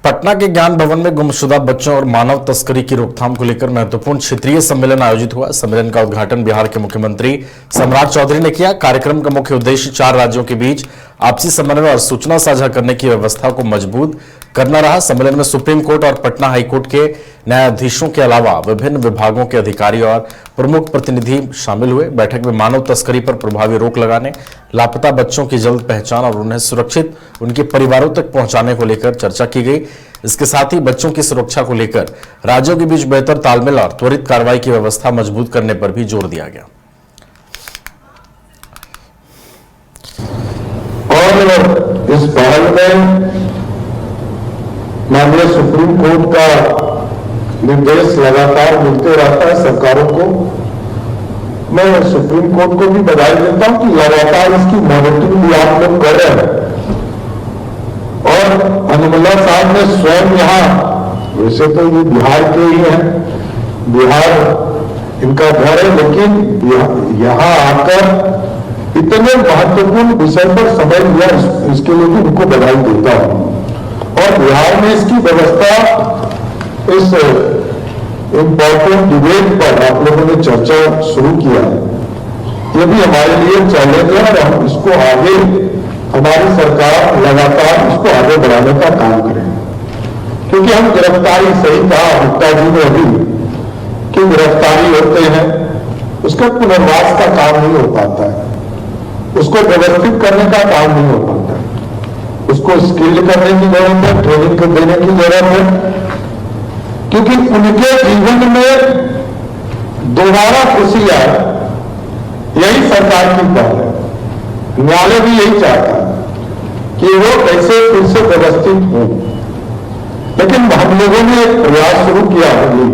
पटना के ज्ञान भवन में गुमशुदा बच्चों और मानव तस्करी की रोकथाम को लेकर महत्वपूर्ण क्षेत्रीय सम्मेलन आयोजित हुआ। सम्मेलन का उद्घाटन बिहार के मुख्यमंत्री सम्राट चौधरी ने किया। कार्यक्रम का मुख्य उद्देश्य 4 राज्यों के बीच आपसी समन्वय और सूचना साझा करने की व्यवस्था को मजबूत करना रहा। सम्मेलन में सुप्रीम कोर्ट और पटना हाईकोर्ट के न्यायाधीशों के अलावा विभिन्न विभागों के अधिकारी और प्रमुख प्रतिनिधि शामिल हुए। बैठक में मानव तस्करी पर प्रभावी रोक लगाने, लापता बच्चों की जल्द पहचान और उन्हें सुरक्षित उनके परिवारों तक पहुंचाने को लेकर चर्चा की गई। इसके साथ ही बच्चों की सुरक्षा को लेकर राज्यों के बीच बेहतर तालमेल और त्वरित कार्रवाई की व्यवस्था मजबूत करने पर भी जोर दिया गया। और इस पहल में माननीय सुप्रीम कोर्ट का निर्देश लगातार मिलते रहता है सरकारों को। मैं सुप्रीम कोर्ट को भी बधाई देता हूं कि लगातार इसकी मॉनिटरिंग भी आप लोग कर रहे हैं। और हनुमल्ला साहब ने स्वयं यहाँ, वैसे तो ये बिहार के ही हैं, बिहार इनका घर है, लेकिन यहाँ आकर इतने महत्वपूर्ण विषय पर समय लिया, इसके लिए भी उनको बधाई देता हूं। और बिहार में इसकी व्यवस्था, इस इंपॉर्टेंट डिबेट पर आप लोगों ने चर्चा शुरू किया, ये भी हमारे लिए चैलेंज है और हम इसको आगे, हमारी सरकार लगातार इसको आगे बढ़ाने का काम करें। क्योंकि हम गिरफ्तारी, सही कहा गुप्ता जी ने अभी, कि गिरफ्तारी होते हैं, उसका पुनर्वास का काम नहीं हो पाता है, उसको व्यवस्थित करने का काम नहीं हो पाता है, उसको स्किल्ड करने की जरूरत है, ट्रेनिंग देने की जरूरत है। क्योंकि उनके जीवन में दोबारा खुशी आए, यही सरकार की पहल है। न्यायालय भी यही चाहता है कि वो कैसे फिर से व्यवस्थित हो। लेकिन हम लोगों ने एक प्रयास शुरू किया अभी,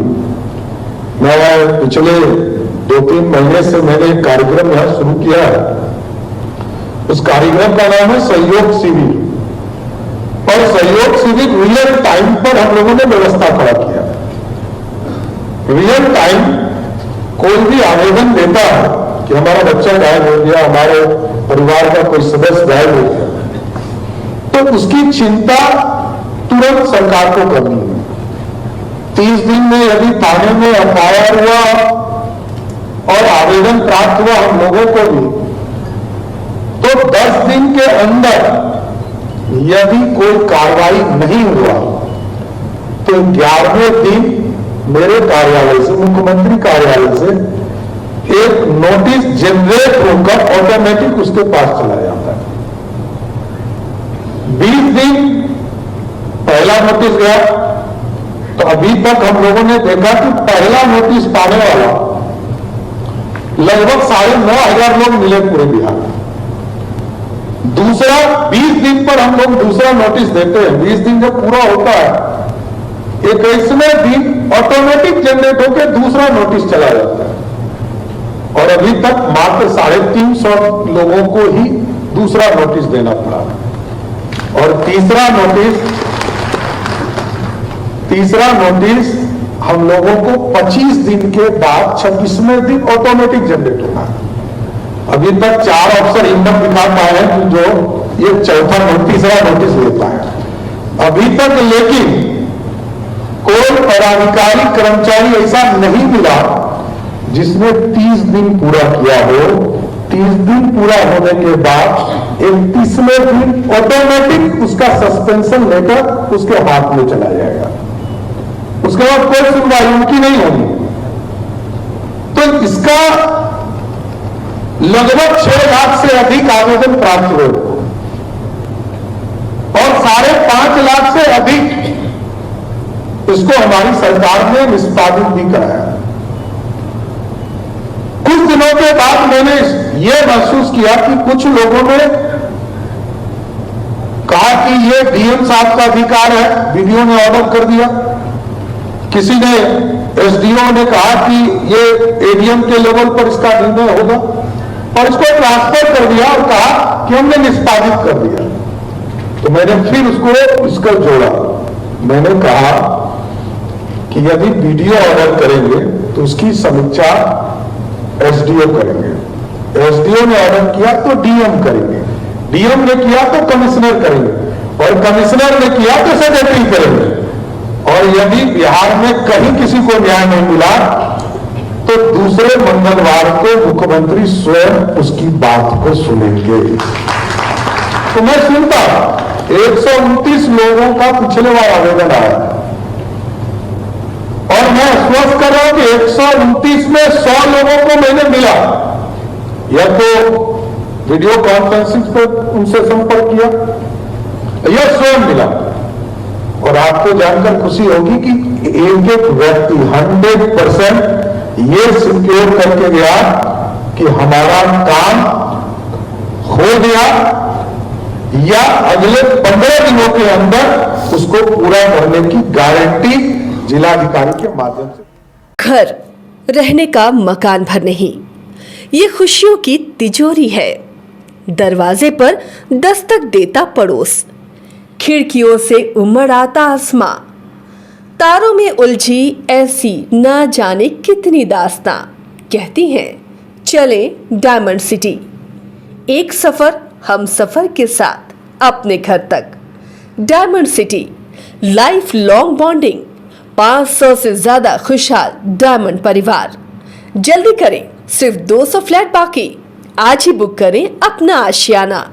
मैं पिछले 2-3 महीने से मैंने एक कार्यक्रम यहां शुरू किया है। उस कार्यक्रम का नाम है सहयोग शिविर। और सहयोग शिविर रियल टाइम पर हम लोगों ने व्यवस्था खड़ा किया। रियल टाइम कोई भी आवेदन देता है कि हमारा बच्चा गायब हो गया, हमारे परिवार का कोई सदस्य गायब हो गया, तो उसकी चिंता तुरंत सरकार को करनी है। 30 दिन में यदि थाने में एफआईआर हुआ और आवेदन प्राप्त हुआ हम लोगों को भी, तो 10 दिन के अंदर यदि कोई कार्रवाई नहीं हुआ तो 11वें दिन मेरे कार्यालय से, मुख्यमंत्री कार्यालय से एक नोटिस जनरेट होकर ऑटोमेटिक उसके पास चला जाता है। 20 दिन पहला नोटिस गया, तो अभी तक हम लोगों ने देखा कि पहला नोटिस पाने वाला लगभग 9,500 लोग मिले पूरे बिहार में। दूसरा 20 दिन पर हम लोग दूसरा नोटिस देते हैं। 20 दिन जब पूरा होता है, 21वें दिन ऑटोमेटिक जनरेट होकर दूसरा नोटिस चला जाता है। और अभी तक मात्र 350 लोगों को ही दूसरा नोटिस देना पड़ा। और तीसरा नोटिस हम लोगों को 25 दिन के बाद 26वें दिन ऑटोमेटिक जनरेट होना है। अभी तक 4 अफसर हिम्मत दिखा पाए हैं कि जो ये तीसरा नोटिस लेता है अभी तक। लेकिन कोई पदाधिकारी, कर्मचारी ऐसा नहीं मिला जिसने 30 दिन पूरा किया हो। 30 दिन पूरा होने के बाद 31वें दिन ऑटोमेटिक उसका सस्पेंशन लेटर उसके हाथ में चला जाएगा। उसके बाद कोई सुनवाई उनकी नहीं होगी। तो इसका लगभग 6 लाख से अधिक आवेदन प्राप्त हुए और 5.5 लाख से अधिक इसको हमारी सरकार ने निष्पादित भी कराया। कुछ दिनों के बाद मैंने यह महसूस किया कि कुछ लोगों ने कहा कि ये डीएम साहब का अधिकार है, वीडियो ने ऑर्डर कर दिया। किसी ने, एसडीओ ने कहा कि ये एडीएम के लेवल पर इसका निर्णय होगा और इसको ट्रांसफर कर दिया और कहा कि हमने निष्पादित कर दिया। तो मैंने फिर इसको जोड़ा। मैंने कहा कि यदि वीडियो ऑर्डर करेंगे तो उसकी समीक्षा एसडीओ करेंगे, एसडीओ ने ऑर्डर किया तो डीएम करेंगे, डीएम ने किया तो कमिश्नर करेंगे और कमिश्नर ने किया तो सेक्रेटरी करेंगे। और यदि बिहार में कहीं किसी को न्याय नहीं मिला तो दूसरे मंगलवार को मुख्यमंत्री स्वयं उसकी बात को सुनेंगे। तो मैं सुनता 129 लोगों का पिछले बार आवेदन आया और मैं आश्वस्त कर रहा हूं कि 129 में 100 लोगों को मैंने मिला, या तो वीडियो कॉन्फ्रेंसिंग पर उनसे संपर्क किया या स्वयं मिला। और आपको जानकर खुशी होगी कि एक एक व्यक्ति 100% ये सिक्योर करके गया कि हमारा काम हो गया या अगले 15 दिनों के अंदर उसको पूरा करने की गारंटी जिलाधिकारी के माध्यम से। घर रहने का मकान भर नहीं, ये खुशियों की तिजोरी है। दरवाजे पर दस्तक देता पड़ोस, खिड़कियों से उमड़ आता आसमां, तारों में उलझी ऐसी ना जाने कितनी दास्तां। कहती हैं चले डायमंड सिटी, एक सफर हम सफर के साथ अपने घर तक। Diamond city, life long bonding, 500 से ज्यादा खुशहाल डायमंड परिवार। जल्दी करें, सिर्फ 200 फ्लैट बाकी। आज ही बुक करें अपना आशियाना।